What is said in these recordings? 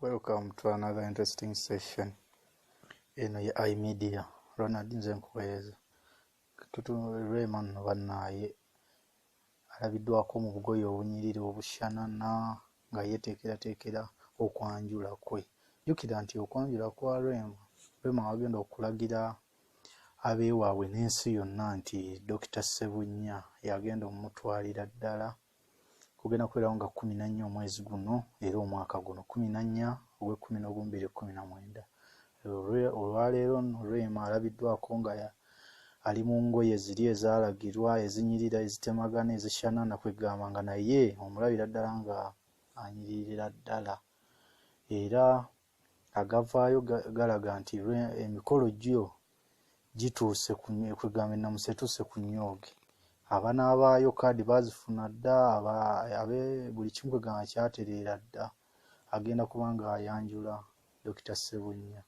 Welcome to another interesting session in iMedia. Ronald nze nkuweereza. Rema nno bannaye alabiddwako mu bugoye obunyirira obushanana nga yeteekerateekera okwanjula kwe. Jjukira nti okwanjula kwa Rema wagenda okulagira abeewaabwe n'ensi yonna nti Dr. Ssebunya yagenda omutwalira ddala kugenda kubeerawo nga 14 omwezi guno era omwaka guno 14 ogw'11/2019. Olwaleero Rema alabiddwako nga ali mu ngoye ziri ezaalagirwa ezinyirira ezitemagana ezishanana kwegamba nga naye omulabira ddala nga anyiririra ddala era agavaayo galaga nti emikolo gyo gituuse kwegamba ennamusa etuuse ku nnyooge. Abanaabaayo kaadi baazifuna dda, buli kimu kwegamba kyatereera dda. Agenda kuba nga ayanjula Dr. Ssebunya.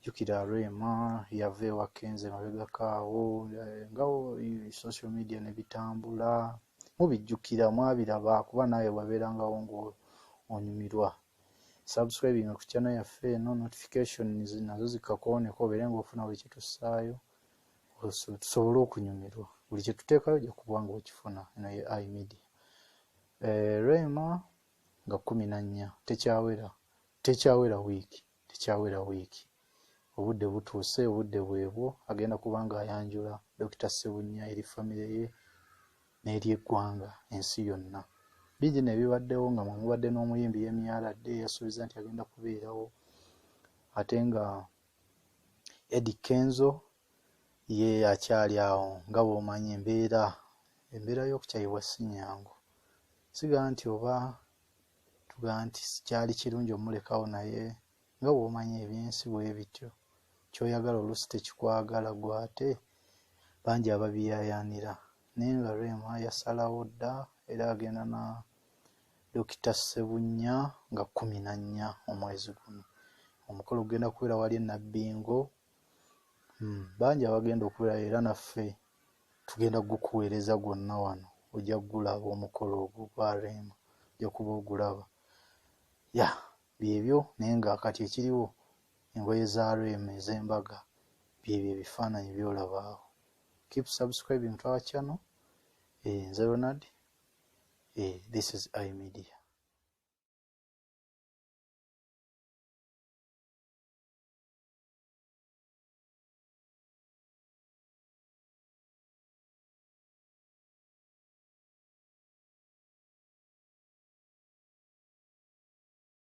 Jjukira Rema yava ewa Kenze mabegako awo ngawo social media ne bitambula. Mubijjukira mwabiraba kuba naawe wabeerangawo ng'onyumirwa. Subscribing ku channel yaffe eno, notifications nazo zikakooneko obeere ng'ofuna buli kye tussaayo tusobole okunyumirwa. Buli kye tuteekayo ojja kuba nga okifuna eno ye iMedia. Rema nga 14 tekyawera wiiki. Obudde butuuse, obudde bwebwo, agenda kuba nga ayanjula Dr. Ssebunya eri famire ye n'eri eggwanga ensi yonna. Bingi nebibaddewo nga mubadde n'omuyimbi Yemi yasuubiza nti agenda kubeerawo ate nga Eddie Kenzo ye akyali awo nga bw'omanyi embeera y'okukyayibwa si nnyangu. Siga nti oba tugaa nti kyali kirungi omulekawo naye nga bw'omanyi ebyensi bwe bityo. Ky'oyagala oluusi tekikwagala gwe ate bangi ababiyaayaanira. Naye nga Rema yasalawo dda era agenda na Dr. Ssebunya nga 14 omwezi guno. Omukolo gugenda kubeera wali e Nabbingo. Bangi abagenda okubeera era naffe tugenda gukuweereza gwonna wano. Ojja gulaba omukolo ogwo gwa Rema, ojja kuba ogulaba. Byebyo naye nga kati ekiriwo engoye za Rema ez'embaga byebyo ebifaananyi by'olaba awo. Keep subscribing to our channel. Nze Ronald. This is iMedia.